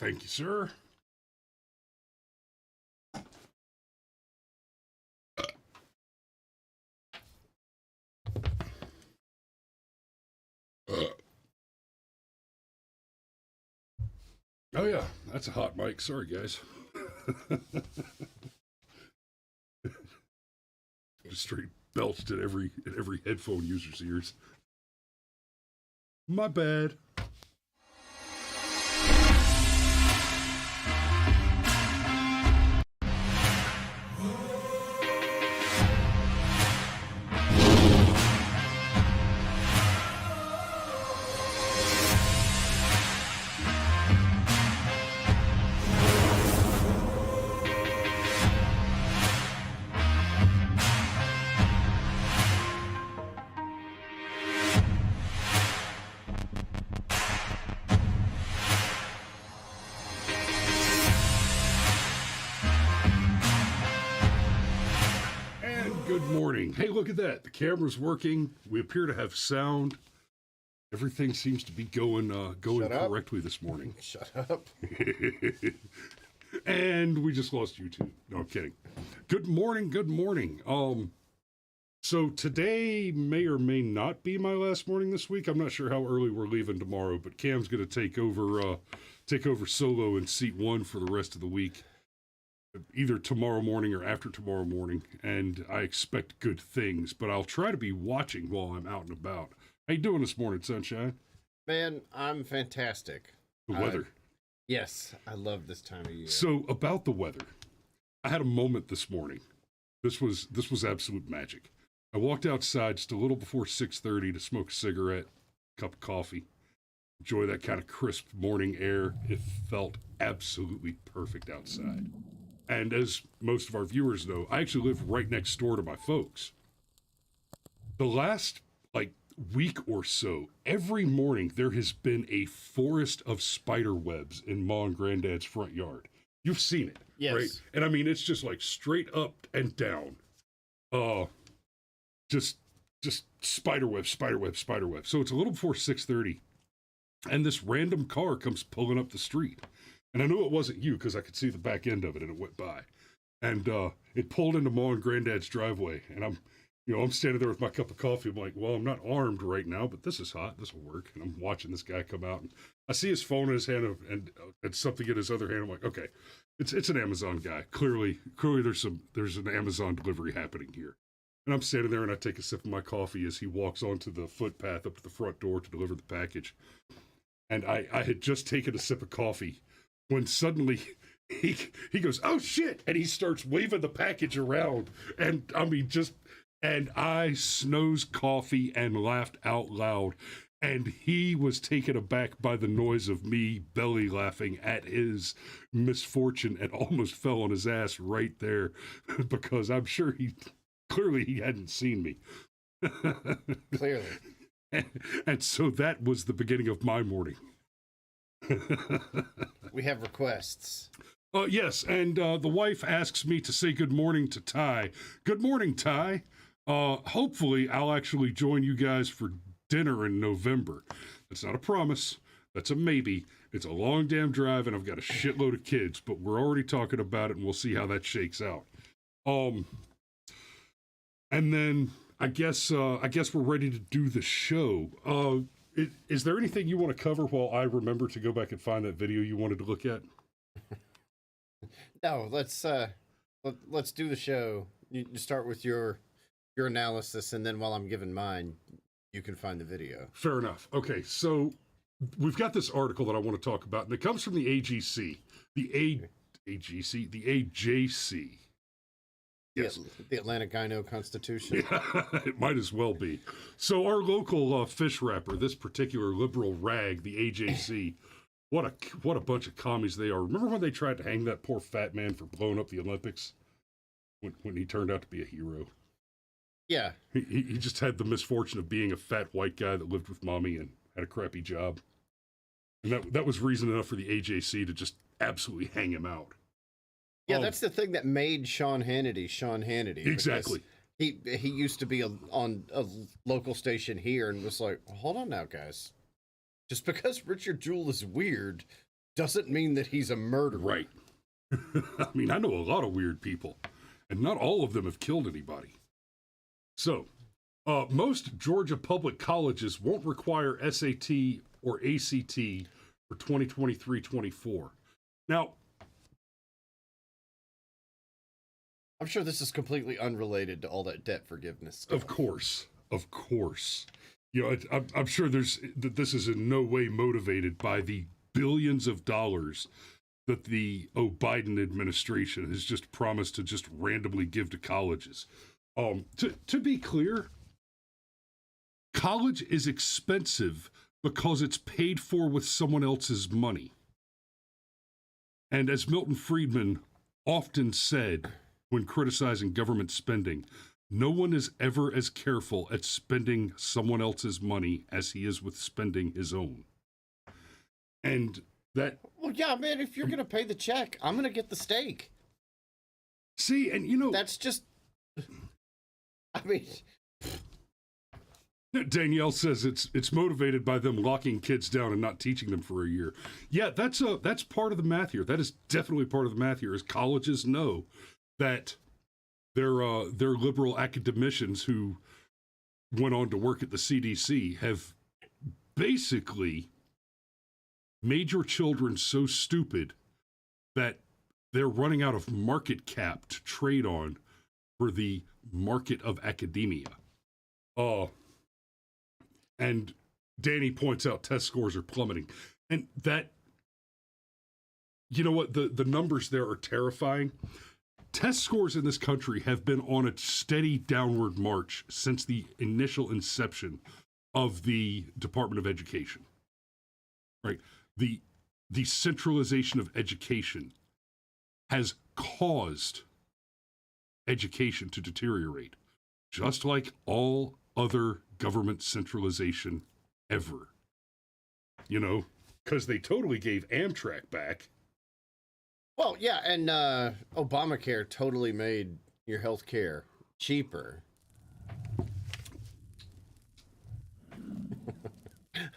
Thank you, sir. Oh yeah, that's a hot mic. Sorry, guys. Just straight belched at every headphone user's ears. My bad. Hey, look at that. The camera's working. We appear to have sound. Everything seems to be going correctly this morning. Shut up. And we just lost YouTube. No, I'm kidding. Good morning. So today may or may not be my last morning this week. I'm not sure how early we're leaving tomorrow, but Cam's going to take over solo in seat 1 for the rest of the week. Either tomorrow morning or after tomorrow morning, and I expect good things, but I'll try to be watching while I'm out and about. How you doing this morning, Sunshine? Man, I'm fantastic. The weather. Yes, I love this time of year. So, about the weather, I had a moment this morning. This was absolute magic. I walked outside just a little before 6:30 to smoke a cigarette, cup of coffee, enjoy that kind of crisp morning air. It felt absolutely perfect outside. And as most of our viewers know, I actually live right next door to my folks. The last, week or so, every morning there has been a forest of spider webs in Ma and Granddad's front yard. You've seen it, yes. Right? And I mean, it's just straight up and down. Just spider web. So it's a little before 6:30, and this random car comes pulling up the street. And I knew it wasn't you because I could see the back end of it and it went by. And it pulled into Ma and Granddad's driveway. And I'm standing there with my cup of coffee. I'm like, well, I'm not armed right now, but this is hot. This will work. And I'm watching this guy come out. And I see his phone in his hand and something in his other hand. I'm like, okay, it's an Amazon guy. Clearly there's an Amazon delivery happening here. And I'm standing there and I take a sip of my coffee as he walks onto the footpath up to the front door to deliver the package. And I had just taken a sip of coffee when suddenly he goes, oh shit, and he starts waving the package around, and and I snoozed coffee and laughed out loud, and he was taken aback by the noise of me belly laughing at his misfortune and almost fell on his ass right there because I'm sure he hadn't seen me. Clearly. And so that was the beginning of my morning. We have requests. Yes, and the wife asks me to say good morning to Ty. Good morning, Ty. Hopefully, I'll actually join you guys for dinner in November. That's not a promise. That's a maybe. It's a long damn drive, and I've got a shitload of kids, but we're already talking about it, and we'll see how that shakes out. And then I guess we're ready to do the show. Is there anything you want to cover while I remember to go back and find that video you wanted to look at? No, let's do the show. You start with your analysis, and then while I'm giving mine, you can find the video. Fair enough. Okay, so we've got this article that I want to talk about, and it comes from the AGC, the AJC. Yes. The Atlanta Gyno Constitution. Yeah, it might as well be. So our local fish wrapper, this particular liberal rag, the AJC, what a bunch of commies they are. Remember when they tried to hang that poor fat man for blowing up the Olympics? When he turned out to be a hero. Yeah. He just had the misfortune of being a fat white guy that lived with mommy and had a crappy job. And that was reason enough for the AJC to just absolutely hang him out. Yeah, that's the thing that made Sean Hannity. Exactly. He used to be on a local station here and was like, hold on now, guys. Just because Richard Jewell is weird doesn't mean that he's a murderer. Right. I mean, I know a lot of weird people, and not all of them have killed anybody. So, most Georgia public colleges won't require SAT or ACT for 2023-24. Now, I'm sure this is completely unrelated to all that debt forgiveness stuff. Of course. You know, I'm sure that this is in no way motivated by the billions of dollars that the Biden administration has just promised to just randomly give to colleges. To be clear, college is expensive because it's paid for with someone else's money. And as Milton Friedman often said when criticizing government spending, no one is ever as careful at spending someone else's money as he is with spending his own. And that... Well, yeah, man, if you're going to pay the check, I'm going to get the steak. See, and you know... That's just... I mean... Danielle says it's motivated by them locking kids down and not teaching them for a year. Yeah, that's part of the math here. That is definitely part of the math here, is colleges know that their liberal academicians who went on to work at the CDC have basically made your children so stupid that they're running out of market cap to trade on for the market of academia. And Danny points out test scores are plummeting. And that, you know what, the numbers there are terrifying. Test scores in this country have been on a steady downward march since the initial inception of the Department of Education. Right? The centralization of education has caused education to deteriorate, just like all other government centralization ever. You know, because they totally gave Amtrak back. Well, yeah, and Obamacare totally made your health care cheaper.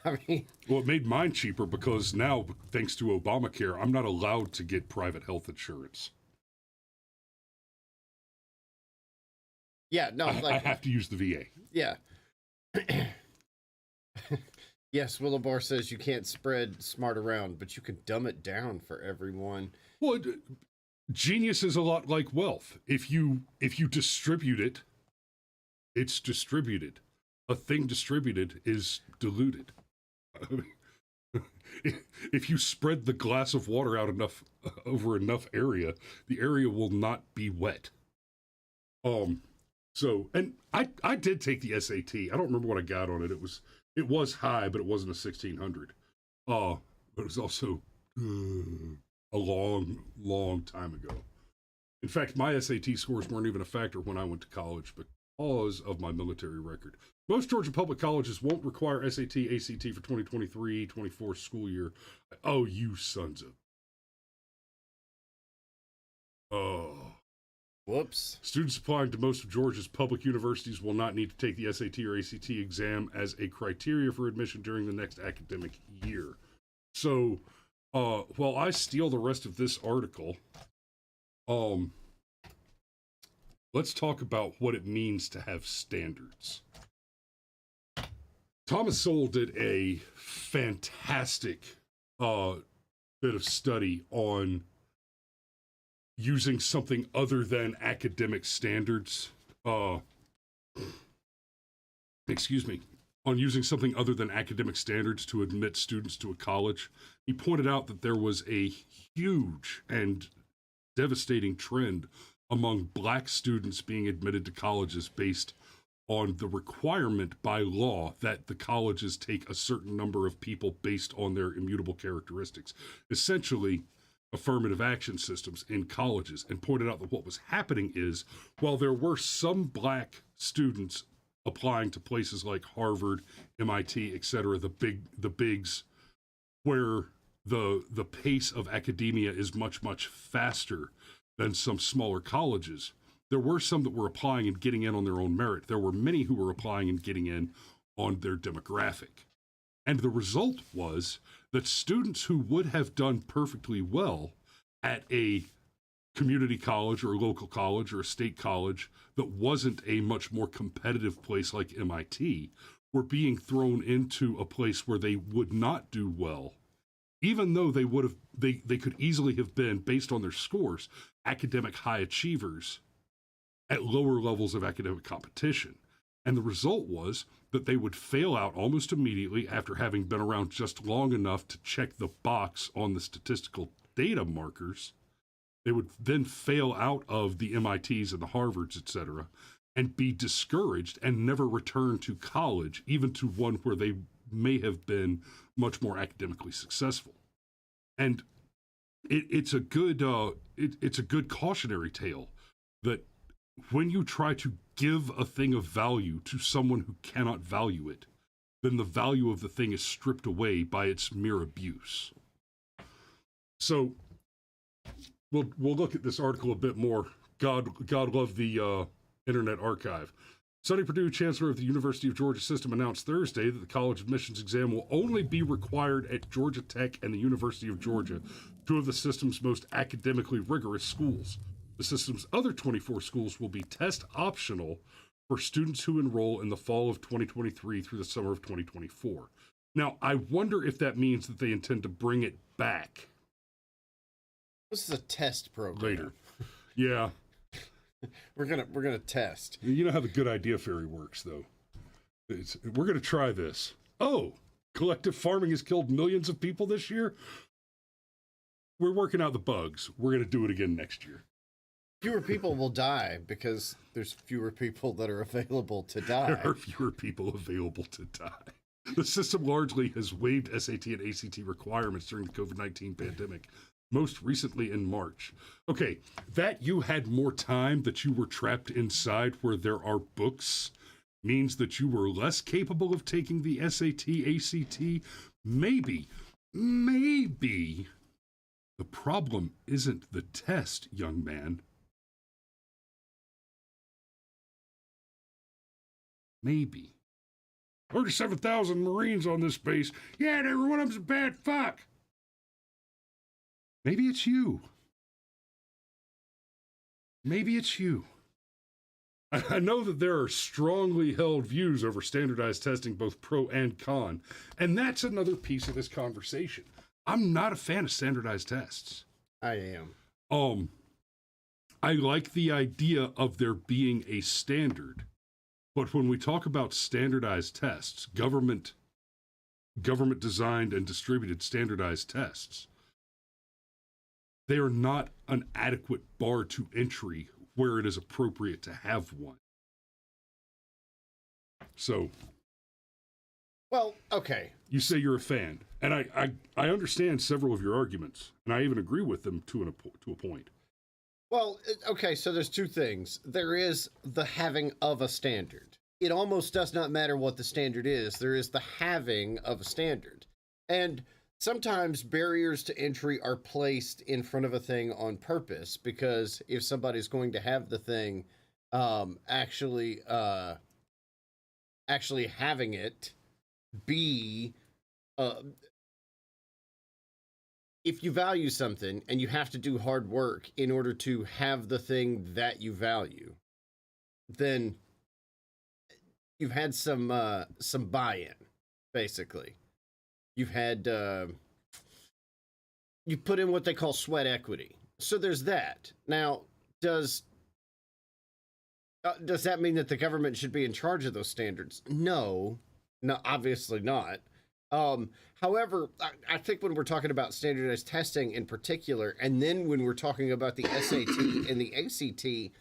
I mean... Well, it made mine cheaper because now, thanks to Obamacare, I'm not allowed to get private health insurance. Yeah, no, I have to use the VA. Yeah. Yes, Willowbar says you can't spread smart around, but you can dumb it down for everyone. Well, genius is a lot like wealth. If you distribute it, it's distributed. A thing distributed is diluted. If you spread the glass of water out over enough area, the area will not be wet. So, and I did take the SAT. I don't remember what I got on it. It was high, but it wasn't a 1600. But it was also a long time ago. In fact, my SAT scores weren't even a factor when I went to college because of my military record. Most Georgia public colleges won't require SAT, ACT for 2023-24 school year. Oh, you sons of... Oh... Whoops. Students applying to most of Georgia's public universities will not need to take the SAT or ACT exam as a criteria for admission during the next academic year. So, while I steal the rest of this article, let's talk about what it means to have standards. Thomas Sowell did a fantastic bit of study on using something other than academic standards, on using something other than academic standards to admit students to a college. He pointed out that there was a huge and devastating trend among Black students being admitted to colleges based on the requirement by law that the colleges take a certain number of people based on their immutable characteristics. Essentially, affirmative action systems in colleges, and pointed out that what was happening is, while there were some Black students applying to places like Harvard, MIT, etc., the bigs, where the pace of academia is much faster than some smaller colleges, there were some that were applying and getting in on their own merit. There were many who were applying and getting in on their demographic. And the result was that students who would have done perfectly well at a community college or a local college or a state college that wasn't a much more competitive place like MIT were being thrown into a place where they would not do well, even though they could easily have been, based on their scores, academic high achievers at lower levels of academic competition. And the result was that they would fail out almost immediately after having been around just long enough to check the box on the statistical data markers. They would then fail out of the MITs and the Harvards, et cetera, and be discouraged and never return to college, even to one where they may have been much more academically successful. And it's a good cautionary tale that when you try to give a thing of value to someone who cannot value it, then the value of the thing is stripped away by its mere abuse. So we'll look at this article a bit more. God love the Internet Archive. Sonny Perdue, Chancellor of the University of Georgia System, announced Thursday that the college admissions exam will only be required at Georgia Tech and the University of Georgia, two of the system's most academically rigorous schools. The system's other 24 schools will be test optional for students who enroll in the fall of 2023 through the summer of 2024. Now, I wonder if that means that they intend to bring it back. This is a test program. Later. Yeah. We're gonna test. You know how the good idea fairy works, though. We're gonna try this. Oh, collective farming has killed millions of people this year. We're working out the bugs. We're gonna do it again next year. Fewer people will die because there's fewer people that are available to die. There are fewer people available to die. The system largely has waived SAT and ACT requirements during the COVID-19 pandemic, most recently in March. Okay, that you had more time, that you were trapped inside where there are books, means that you were less capable of taking the SAT, ACT? Maybe. The problem isn't the test, young man. Maybe. 37,000 Marines on this base. Yeah, and every one of them's a bad fuck. Maybe it's you. Maybe it's you. I know that there are strongly held views over standardized testing, both pro and con, and that's another piece of this conversation. I'm not a fan of standardized tests. I am. I like the idea of there being a standard, but when we talk about standardized tests, government designed and distributed standardized tests, they are not an adequate bar to entry where it is appropriate to have one. So, well, okay. You say you're a fan, and I understand several of your arguments, and I even agree with them to a point. Well, okay, so there's two things. There is the having of a standard. It almost does not matter what the standard is. There is the having of a standard. And sometimes barriers to entry are placed in front of a thing on purpose, because if somebody's going to have the thing, actually having it be, if you value something and you have to do hard work in order to have the thing that you value, then you've had some buy-in, basically. You've had, you put in what they call sweat equity. So there's that. Now, does that mean that the government should be in charge of those standards? No, obviously not. However, I think when we're talking about standardized testing in particular, and then when we're talking about the SAT and the ACT,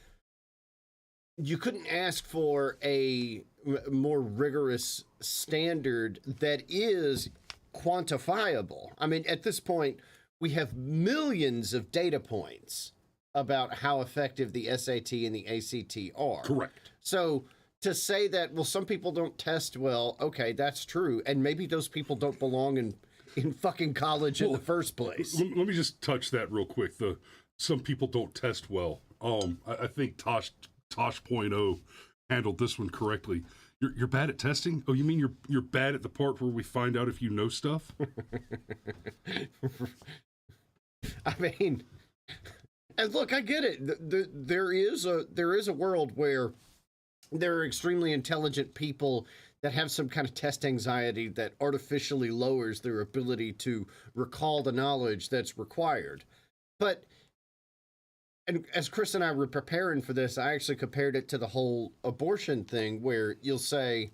you couldn't ask for a more rigorous standard that is quantifiable. I mean, at this point, we have millions of data points about how effective the SAT and the ACT are. Correct. So to say that, well, some people don't test well, okay, that's true. And maybe those people don't belong in fucking college in the first place. Let me just touch that real quick. Some people don't test well. I think Tosh.0 handled this one correctly. You're bad at testing? Oh, you mean you're bad at the part where we find out if you know stuff? I mean, and look, I get it. There is a world where there are extremely intelligent people that have some kind of test anxiety that artificially lowers their ability to recall the knowledge that's required. But, and as Chris and I were preparing for this, I actually compared it to the whole abortion thing, where you'll say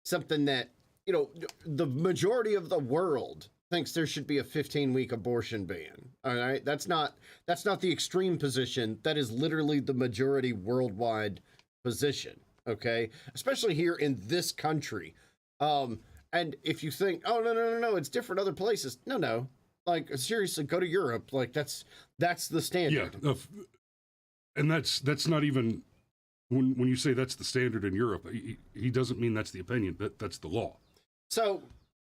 something that, you know, the majority of the world thinks there should be a 15-week abortion ban. All right, that's not the extreme position. That is literally the majority worldwide position. Okay, especially here in this country. And if you think, oh no, it's different other places. No, like seriously, go to Europe. Like that's the standard. Yeah, and that's not even when you say that's the standard in Europe. He doesn't mean that's the opinion. That's the law. So,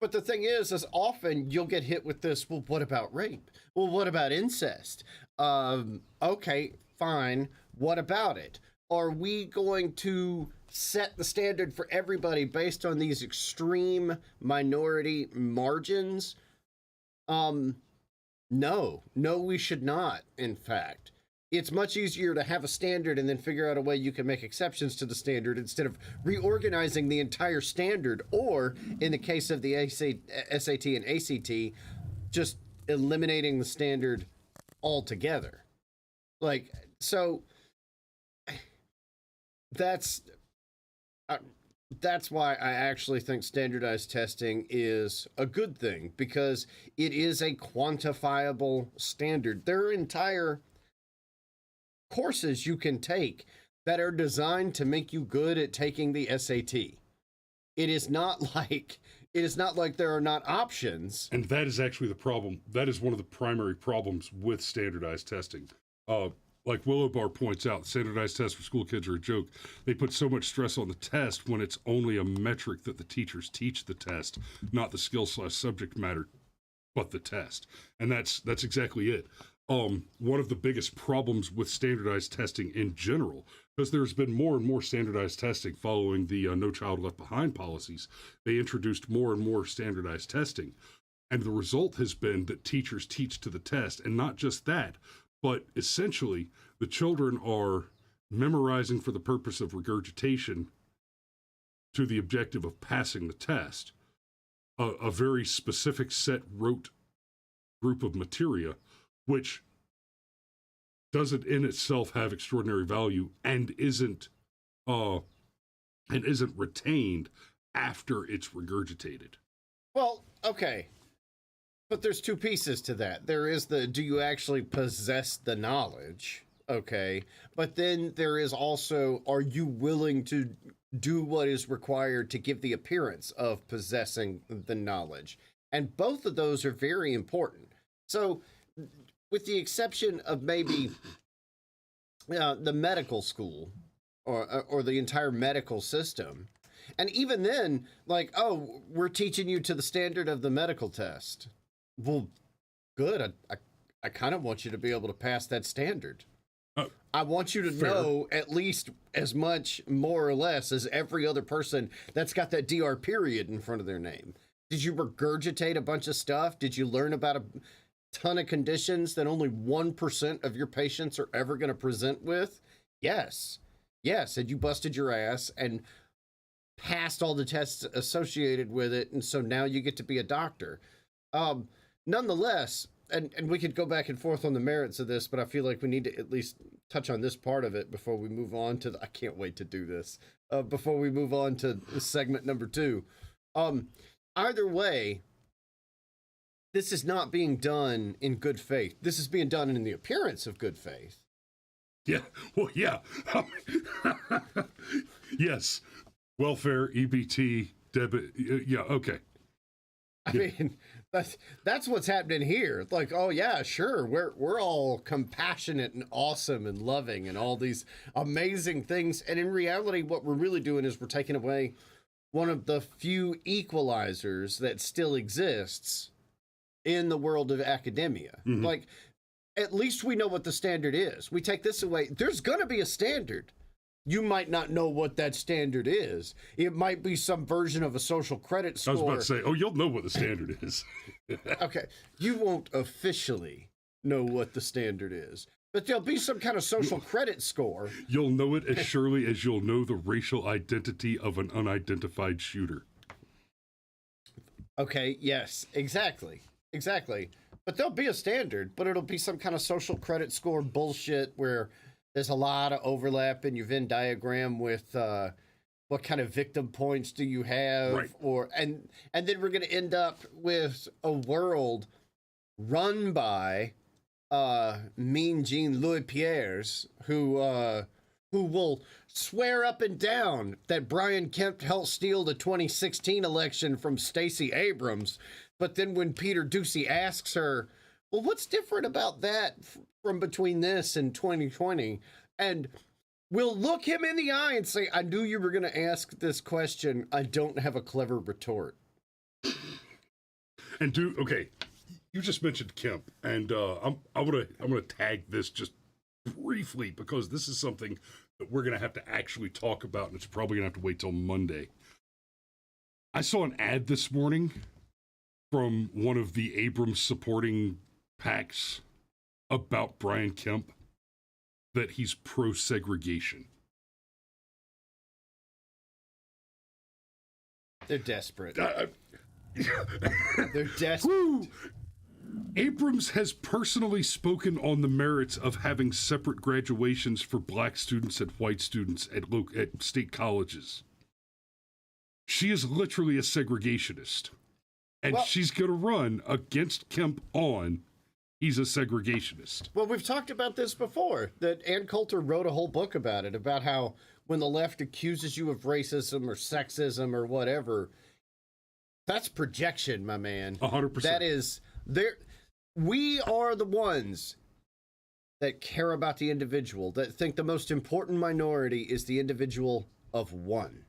but the thing is often you'll get hit with this. Well, what about rape? Well, what about incest? Okay, fine. What about it? Are we going to set the standard for everybody based on these extreme minority margins? No, we should not. In fact, it's much easier to have a standard and then figure out a way you can make exceptions to the standard instead of reorganizing the entire standard, or in the case of the SAT and ACT, just eliminating the standard altogether. Like, so that's why I actually think standardized testing is a good thing, because it is a quantifiable standard. There are entire courses you can take that are designed to make you good at taking the SAT. It is not like there are not options. And that is actually the problem. That is one of the primary problems with standardized testing. Like Willowbar points out, standardized tests for school kids are a joke. They put so much stress on the test when it's only a metric that the teachers teach the test, not the skill/subject matter, but the test. And that's exactly it. One of the biggest problems with standardized testing in general, because there's been more and more standardized testing following the No Child Left Behind policies, they introduced more and more standardized testing. And the result has been that teachers teach to the test, and not just that, but essentially, the children are memorizing for the purpose of regurgitation to the objective of passing the test, a very specific set rote group of materia, which doesn't in itself have extraordinary value and isn't retained after it's regurgitated. Well, okay. But there's two pieces to that. There is the, do you actually possess the knowledge? Okay. But then there is also, are you willing to do what is required to give the appearance of possessing the knowledge? And both of those are very important. So, with the exception of maybe the medical school or the entire medical system, and even then, like, oh, we're teaching you to the standard of the medical test. Well, good. I kind of want you to be able to pass that standard. I want you to know at least as much, more or less, as every other person that's got that DR period in front of their name. Did you regurgitate a bunch of stuff? Did you learn about a ton of conditions that only 1% of your patients are ever going to present with? Yes. And you busted your ass and passed all the tests associated with it, and so now you get to be a doctor. Nonetheless, and we could go back and forth on the merits of this, but I feel like we need to at least touch on this part of it before we move on to I can't wait to do this, before we move on to segment number 2. Either way, this is not being done in good faith. This is being done in the appearance of good faith. Yeah, well, yeah. Yes. Welfare, EBT, debit, yeah, okay. I mean, that's what's happening here. Like, oh yeah, sure, we're all compassionate and awesome and loving and all these amazing things. And in reality, what we're really doing is we're taking away one of the few equalizers that still exists in the world of academia. Mm-hmm. Like, at least we know what the standard is. We take this away. There's going to be a standard. You might not know what that standard is. It might be some version of a social credit I score. was about to say, oh, you'll know what the standard is. Okay, you won't officially know what the standard is, but there'll be some kind of social credit score. You'll know it as surely as you'll know the racial identity of an unidentified shooter. Okay, yes, exactly. But there'll be a standard, but it'll be some kind of social credit score bullshit where there's a lot of overlap in your Venn diagram with what kind of victim points do you have, right. and then we're gonna end up with a world run by Mean Gene Louis Pierre's who will swear up and down that Brian Kemp helped steal the 2016 election from Stacey Abrams, but then when Peter Doocy asks her, well, what's different about that from between this and 2020? And we'll look him in the eye and say, I knew you were going to ask this question. I don't have a clever retort. And okay, you just mentioned Kemp, and I'm gonna tag this just briefly because this is something that we're gonna have to actually talk about, and it's probably gonna have to wait till Monday. I saw an ad this morning from one of the Abrams supporting PACs about Brian Kemp that he's pro-segregation. They're desperate. They're desperate. Woo! Abrams has personally spoken on the merits of having separate graduations for black students and white students at state colleges. She is literally a segregationist. And she's going to run against Kemp on he's a segregationist. Well, we've talked about this before, that Ann Coulter wrote a whole book about it, about how when the left accuses you of racism or sexism or whatever, that's projection, my man. 100%. That is, we are the ones that care about the individual, that think the most important minority is the individual of one.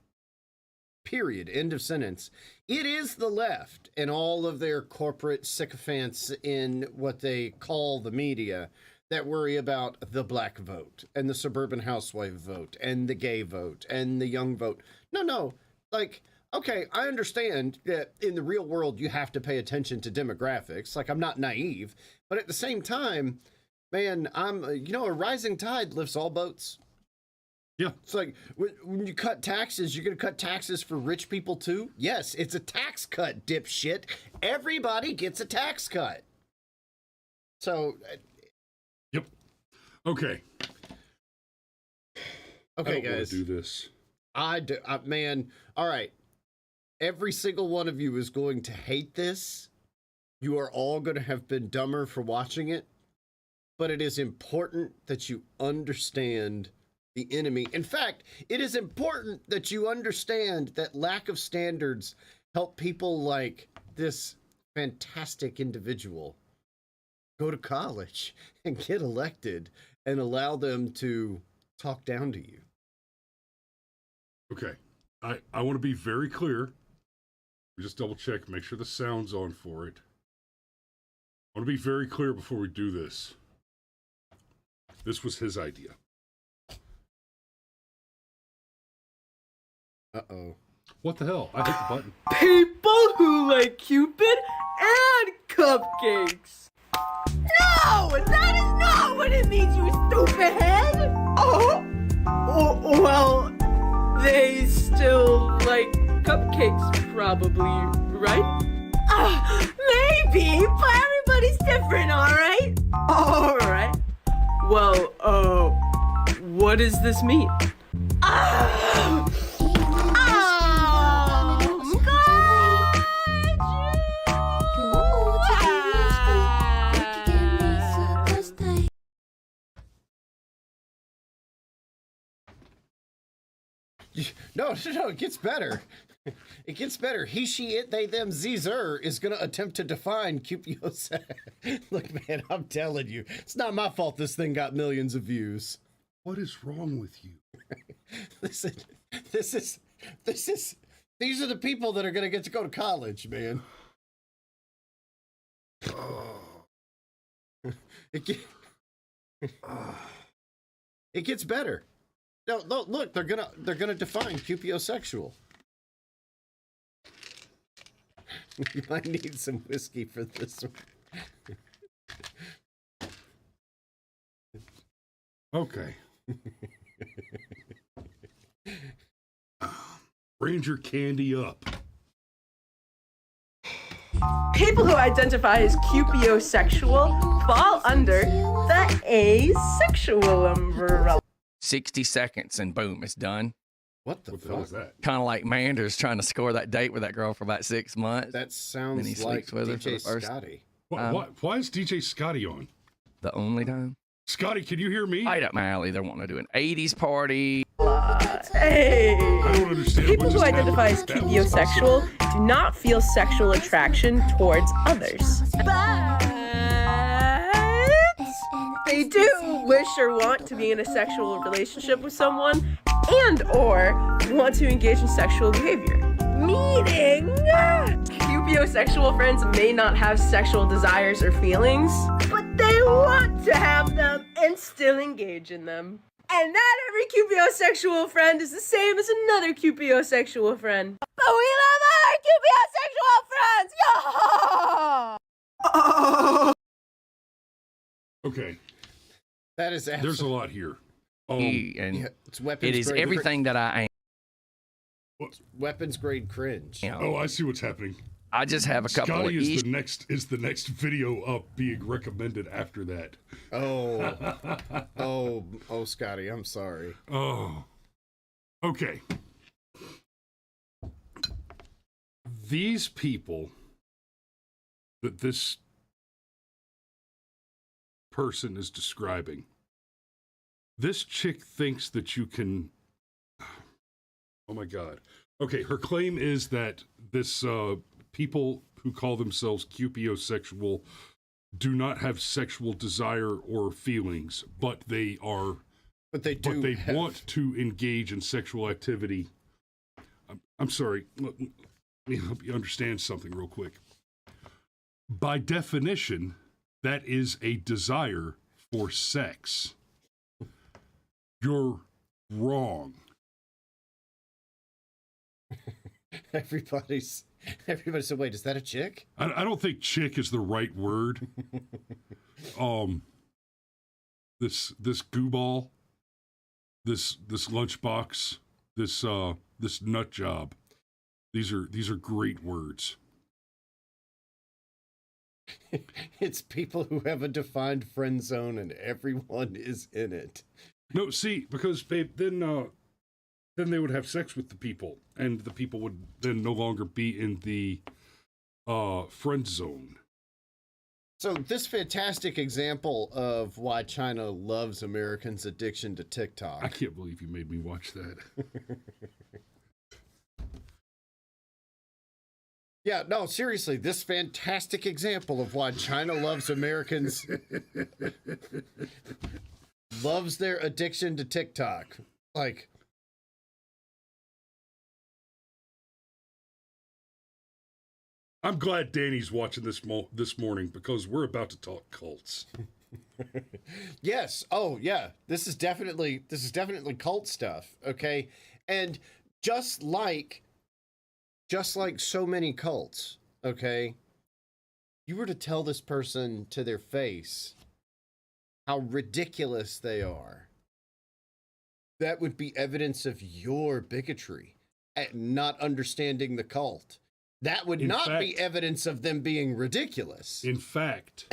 Period. End of sentence. It is the left and all of their corporate sycophants in what they call the media that worry about the black vote and the suburban housewife vote and the gay vote and the young vote. No. Like, okay, I understand that in the real world you have to pay attention to demographics. Like, I'm not naive, but at the same time, man, a rising tide lifts all boats. Yeah. It's like, when you cut taxes, you're going to cut taxes for rich people too? Yes, it's a tax cut, dipshit. Everybody gets a tax cut. So. Yep. Okay. Okay, I don't guys. want to do this. Man, all right. Every single one of you is going to hate this. You are all going to have been dumber for watching it. But it is important that you understand the enemy. In fact, it is important that you understand that lack of standards help people like this fantastic individual go to college and get elected and allow them to talk down to you. Okay. I want to be very clear. Just double check, make sure the sound's on for it. I want to be very clear before we do this. This was his idea. Uh-oh. What the hell? I hit the button. People who like Cupid and cupcakes. No! That is not what it means, you stupid head! Oh, well, they still like cupcakes, probably, right? Maybe, but everybody's different, alright? Alright. Well, what does this mean? No, it gets better. It gets better. He, she, it, they, them, zer is going to attempt to define Cupid's. Look, man, I'm telling you, it's not my fault this thing got millions of views. What is wrong with you? Listen, these are the people that are going to get to go to college, man. It gets better. No, look, they're gonna define cupiosexual. You might need some whiskey for this one. Okay. Ranger candy up. People who identify as cupiosexual fall under the asexual umbrella. 60 seconds and boom, it's done. What the hell is fuck? that? Kind of like Manders trying to score that date with that girl for about 6 months. That Then he sounds like sleeps with her for DJ the first- Scotty. Why is DJ Scotty on? The only time. Scotty, can you hear me? Right up my alley. They're wanting to do an 80s party. Hey. I don't understand. People what who just identify as happened. That was cupiosexual do not feel sexual attraction towards others. But they do wish or want to be in a sexual relationship with someone and or want to engage in sexual behavior. Meaning, cupiosexual friends may not have sexual desires or feelings, but they want to have them and still engage in them. And not every cupiosexual friend is the same as another cupiosexual friend. But we love our cupiosexual friends! Yeah! Okay, That is there's a absolutely. lot here. And Yeah, it's weapons. it is grade everything that I am. weapons grade cringe. You know, Oh, I see what's happening. I just have a couple Scotty of is issues. the next video up being recommended after that. Oh, Scotty, I'm sorry. Oh, okay. These people that this person is describing, this chick thinks that you can. Oh my God. Okay, her claim is that this people who call themselves cupiosexual do not have sexual desire or feelings, but they are. But they do. But they have- want to engage in sexual activity. I'm sorry. Let me help you understand something real quick. By definition, that is a desire for sex. You're wrong. Everybody said, "Wait, is that a chick?" I don't think chick is the right word. This goo ball, this lunchbox, this nut job. These are great words. It's people who have a defined friend zone, and everyone is in it. No, see, because babe, then they would have sex with the people, and the people would then no longer be in the friend zone. So this fantastic example of why China loves Americans' addiction to TikTok. I can't believe you made me watch that. Yeah, no, seriously, this fantastic example of why China loves Americans, loves their addiction to TikTok. Like, I'm glad Danny's watching this morning because we're about to talk cults. yes, oh yeah, this is definitely cult stuff, okay? And just like so many cults, okay? You were to tell this person to their face how ridiculous they are. That would be evidence of your bigotry at not understanding the cult. That would not be evidence of them being ridiculous. In fact,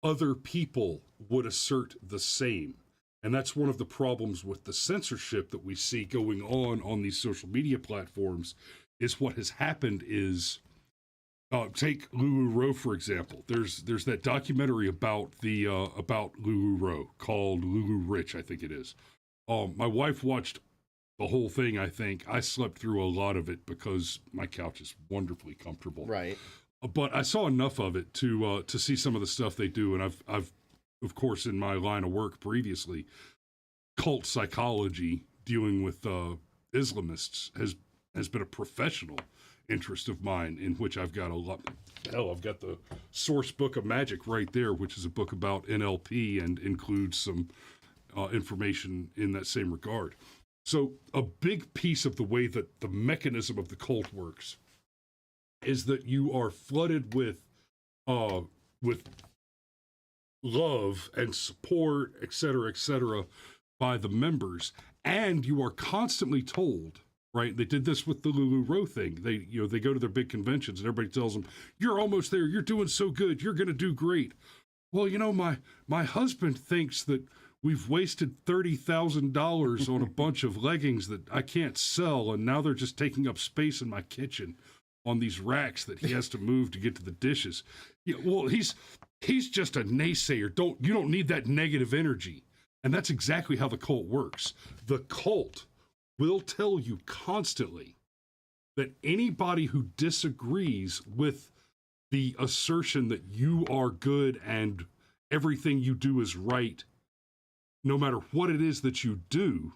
other people would assert the same. And that's one of the problems with the censorship that we see going on these social media platforms. Is what has happened is, take LuLaRoe for example. There's that documentary about LuLaRoe called Lulu Rich, I think it is. My wife watched the whole thing. I think I slept through a lot of it because my couch is wonderfully comfortable. Right. But I saw enough of it to see some of the stuff they do, and I've of course in my line of work previously, cult psychology dealing with Islamists has been a professional interest of mine, in which I've got a lot. Hell, I've got the source book of magic right there, which is a book about NLP and includes some information in that same regard. So a big piece of the way that the mechanism of the cult works is that you are flooded with love and support, et cetera, by the members, and you are constantly told, right? They did this with the LuLaRoe thing. They go to their big conventions and everybody tells them, "You're almost there. You're doing so good. You're going to do great." Well, my husband thinks that we've wasted $30,000 on a bunch of leggings that I can't sell, and now they're just taking up space in my kitchen on these racks that he has to move to get to the dishes. Yeah, well, he's just a naysayer. You don't need that negative energy. And that's exactly how the cult works. The cult will tell you constantly that anybody who disagrees with the assertion that you are good and everything you do is right, no matter what it is that you do,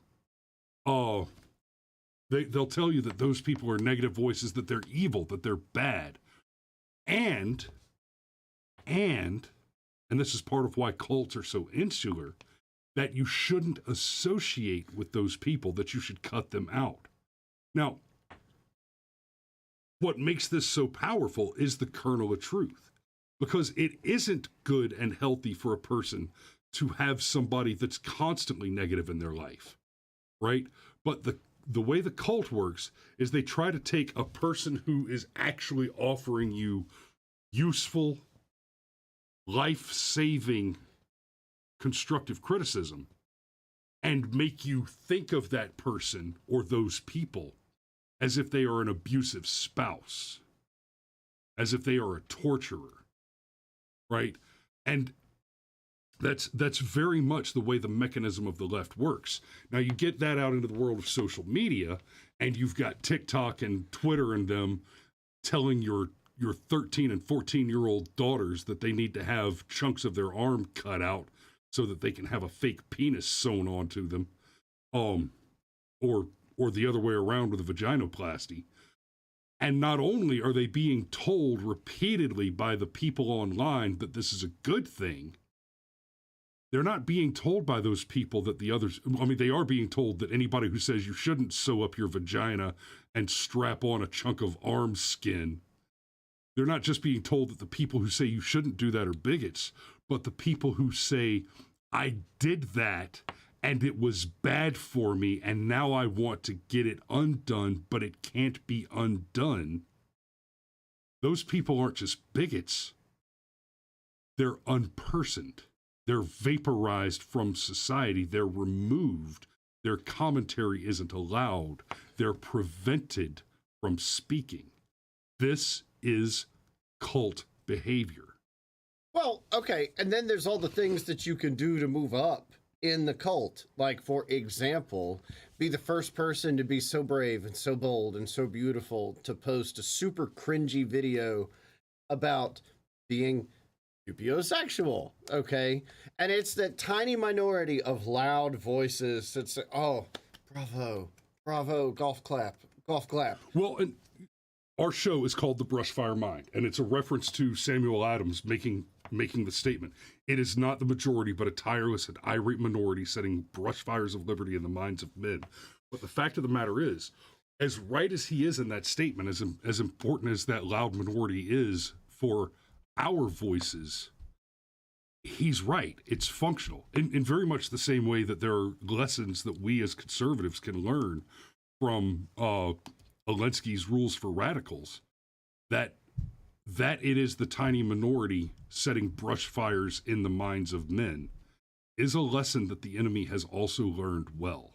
they'll tell you that those people are negative voices, that they're evil, that they're bad. And this is part of why cults are so insular, that you shouldn't associate with those people, that you should cut them out. Now, what makes this so powerful is the kernel of truth, because it isn't good and healthy for a person to have somebody that's constantly negative in their life, right? But the way the cult works is they try to take a person who is actually offering you useful, life-saving, constructive criticism and make you think of that person or those people as if they are an abusive spouse, as if they are a torturer, right? And that's very much the way the mechanism of the left works. Now you get that out into the world of social media, and you've got TikTok and Twitter and them telling your 13 and 14-year-old daughters that they need to have chunks of their arm cut out so that they can have a fake penis sewn onto them, or the other way around with a vaginoplasty. And not only are they being told repeatedly by the people online that this is a good thing, they're not being told by those people that the others, they are being told that anybody who says you shouldn't sew up your vagina and strap on a chunk of arm skin, they're not just being told that the people who say you shouldn't do that are bigots, but the people who say, I did that and it was bad for me and now I want to get it undone, but it can't be undone. Those people aren't just bigots. They're unpersoned. They're vaporized from society. They're removed. Their commentary isn't allowed. They're prevented from speaking. This is cult behavior. Well, okay, and then there's all the things that you can do to move up in the cult. Like, for example, be the first person to be so brave and so bold and so beautiful to post a super cringy video about being sexual, okay? And it's that tiny minority of loud voices that say, oh, bravo, golf clap. Well, and our show is called The Brushfire Mind, and it's a reference to Samuel Adams making the statement, it is not the majority, but a tireless and irate minority setting brushfires of liberty in the minds of men. But the fact of the matter is, as right as he is in that statement, as important as that loud minority is for our voices, he's right. It's functional in very much the same way that there are lessons that we as conservatives can learn from Alinsky's Rules for Radicals, that it is the tiny minority setting brush fires in the minds of men is a lesson that the enemy has also learned well.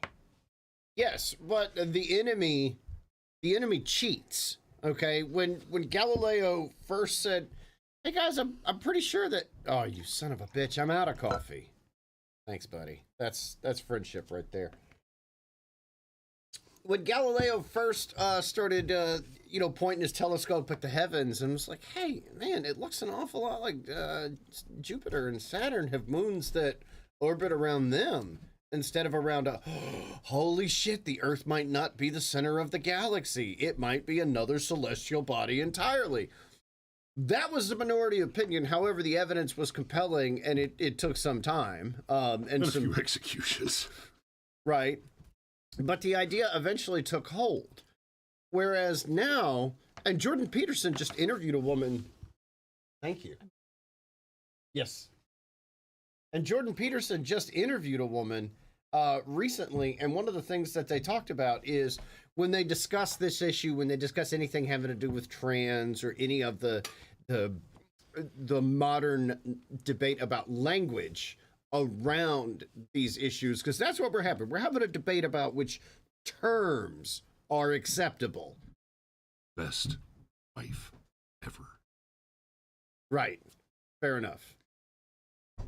Yes, but the enemy cheats. Okay, when Galileo first said, "Hey guys, I'm pretty sure that," oh, you son of a bitch, I'm out of coffee. Thanks, buddy. That's friendship right there. When Galileo first started, pointing his telescope at the heavens and was like, hey, man, it looks an awful lot like Jupiter and Saturn have moons that orbit around them instead of around holy shit, the Earth might not be the center of the galaxy. It might be another celestial body entirely. That was the minority opinion. However, the evidence was compelling, and it took some time. And a some few executions. Right. But the idea eventually took hold. Whereas now, and Jordan Peterson just interviewed a woman. Thank you. Yes. And Jordan Peterson just interviewed a woman recently, and one of the things that they talked about is when they discuss this issue, when they discuss anything having to do with trans or any of the modern debate about language around these issues, because that's what we're having. We're having a debate about which terms are acceptable. Best wife ever. Right. Fair enough.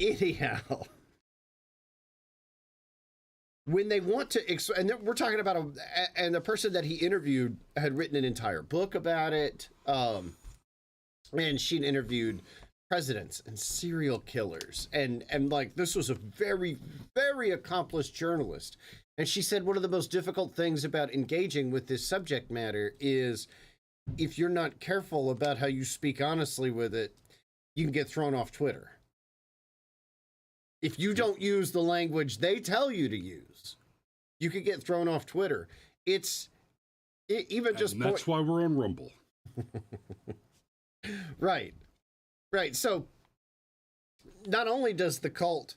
Anyhow, when they want to, and we're talking about and the person that he interviewed had written an entire book about it, and she'd interviewed presidents and serial killers, and like this was a very, very accomplished journalist, and she said one of the most difficult things about engaging with this subject matter is if you're not careful about how you speak honestly with it, you can get thrown off Twitter. If you don't use the language they tell you to use, you could get thrown off Twitter. Even just that's why we're on Rumble. Right. So not only does the cult,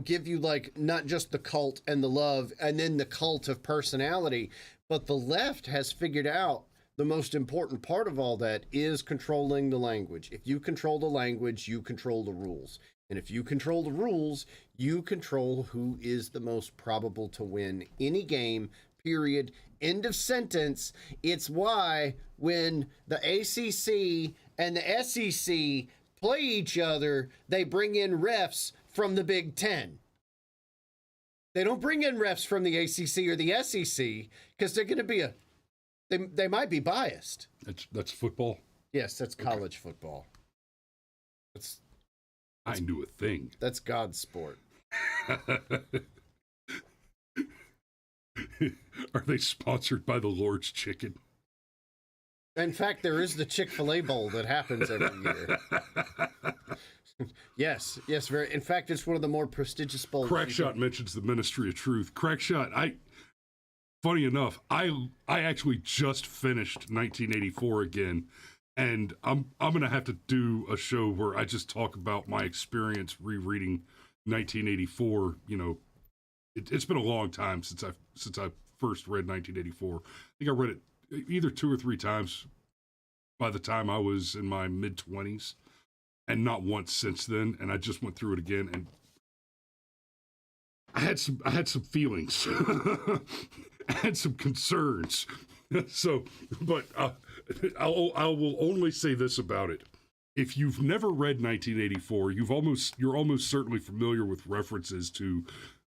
give you like not just the cult and the love and then the cult of personality, but the left has figured out the most important part of all that is controlling the language. If you control the language, you control the rules. And if you control the rules, you control who is the most probable to win any game, period. End of sentence. It's why when the ACC and the SEC play each other, they bring in refs from the Big Ten. They don't bring in refs from the ACC or the SEC because they're going to be they might be biased. That's football? Yes, that's college football. I knew a thing. That's God's sport. Are they sponsored by the Lord's Chicken? In fact, there is the Chick-Fil-A Bowl that happens every year. Yes, very. In fact, it's one of the more prestigious bowls. Crackshot mentions the Ministry of Truth. Crackshot, funny enough, I actually just finished 1984 again, and I'm gonna have to do a show where I just talk about my experience rereading 1984. It's been a long time since I first read 1984. I think I read it either 2 or 3 times by the time I was in my mid-20s, and not once since then. And I just went through it again, and I had some feelings. I had some concerns. So, but I will only say this about it. If you've never read 1984, you're almost certainly familiar with references to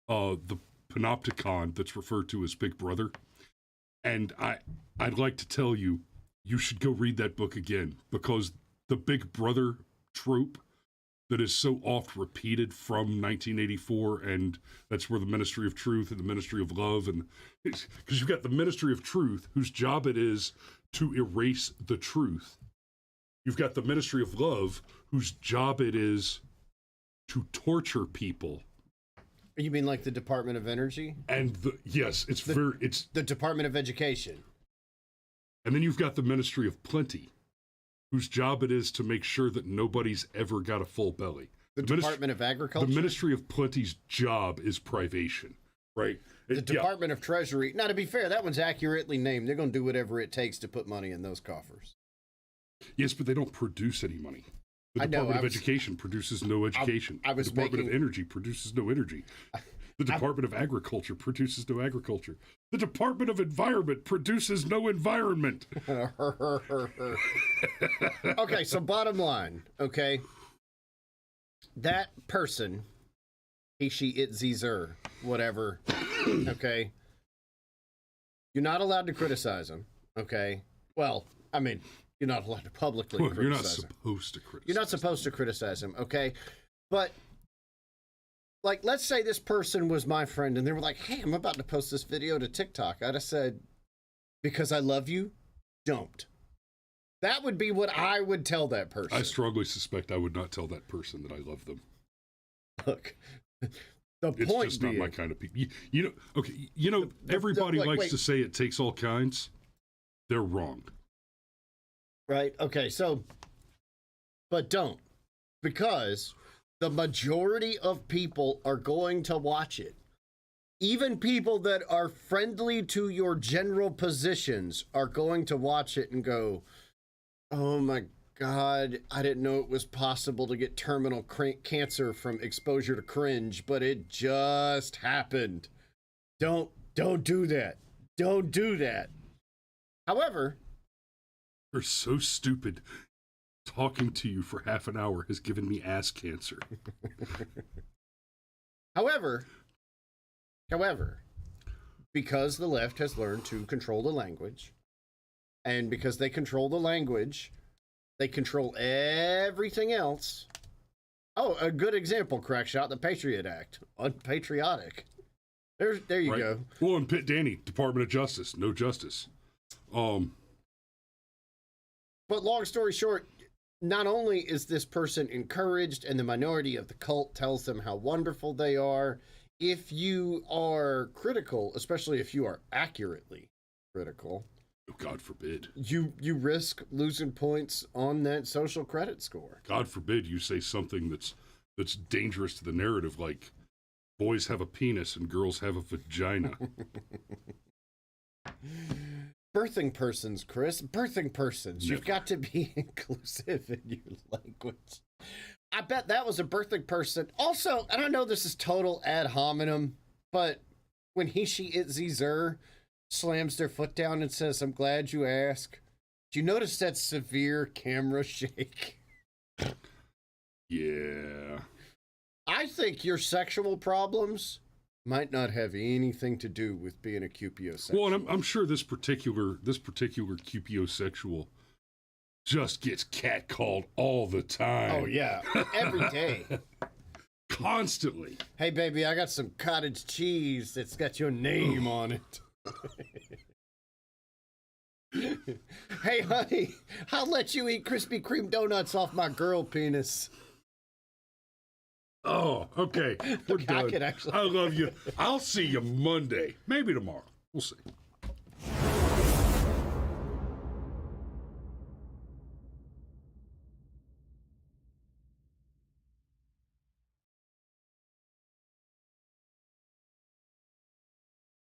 the panopticon that's referred to as Big Brother. And I'd like to tell you, you should go read that book again, because the Big Brother trope that is so oft repeated from 1984, and that's where the Ministry of Truth and the Ministry of Love, and because you've got the Ministry of Truth, whose job it is to erase the truth. You've got the Ministry of Love, whose job it is to torture people. You mean like the Department of Energy? And it's the Department of Education. And then you've got the Ministry of Plenty, whose job it is to make sure that nobody's ever got a full belly. The Department of Agriculture? The Ministry of Plenty's job is privation, right? The Department of Treasury. Now, to be fair, that one's accurately named. They're going to do whatever it takes to put money in those coffers. Yes, but they don't produce any money. The Department of Education produces no education. The Department of Energy produces no energy. The Department of Agriculture produces no agriculture. The Department of Environment produces no environment. Okay, so bottom line, okay? That person, he, she, it, ze, zer, whatever, okay? You're not allowed to criticize him, okay? Well, I mean, you're not allowed to publicly criticize him. You're not supposed to criticize him. You're not supposed to criticize him, okay? But like, let's say this person was my friend and they were like, hey, I'm about to post this video to TikTok. I'd have said, because I love you, don't. That would be what I would tell that person. I strongly suspect I would not tell that person that I love them. Look, the It's point just being, not my kind of people. You know, okay, you know, everybody likes wait. to say it takes all kinds. They're wrong. right? Okay, so, but don't, because the majority of people are going to watch it. Even people that are friendly to your general positions are going to watch it and go, oh my God, I didn't know it was possible to get terminal cancer from exposure to cringe, but it just happened. Don't do that. Don't do that. However, You're so stupid. Talking to you for half an hour has given me ass cancer. However, because the left has learned to control the language, and because they control the language, they control everything else. Oh, a good example, Crackshot, the Patriot Act. Unpatriotic. There you Right. go. Well, and Pitt Danny, Department of Justice, no justice. But long story short, not only is this person encouraged and the minority of the cult tells them how wonderful they are, if you are critical, especially if you are accurately critical, Oh, God forbid. you risk losing points on that social credit score. God forbid you say something that's dangerous to the narrative, like boys have a penis and girls have a vagina. Birthing persons, Chris. Birthing persons. You've Never. got to be inclusive in your language. I bet that was a birthing person. Also, I don't know this is total ad hominem, but when he, she, it, ze, zer slams their foot down and says, I'm glad you asked. Do you notice that severe camera shake? Yeah. I think your sexual problems might not have anything to do with being a QPO Well, and I'm sure this particular QPO sexual just gets catcalled all the time. Oh, yeah. Every day. Constantly. Hey, baby, I got some cottage cheese that's got your name on it. Hey, honey, I'll let you eat Krispy Kreme donuts off my girl penis. Oh, okay. We're Okay, I done. could actually- I love you. I'll see you Monday. Maybe tomorrow. We'll see.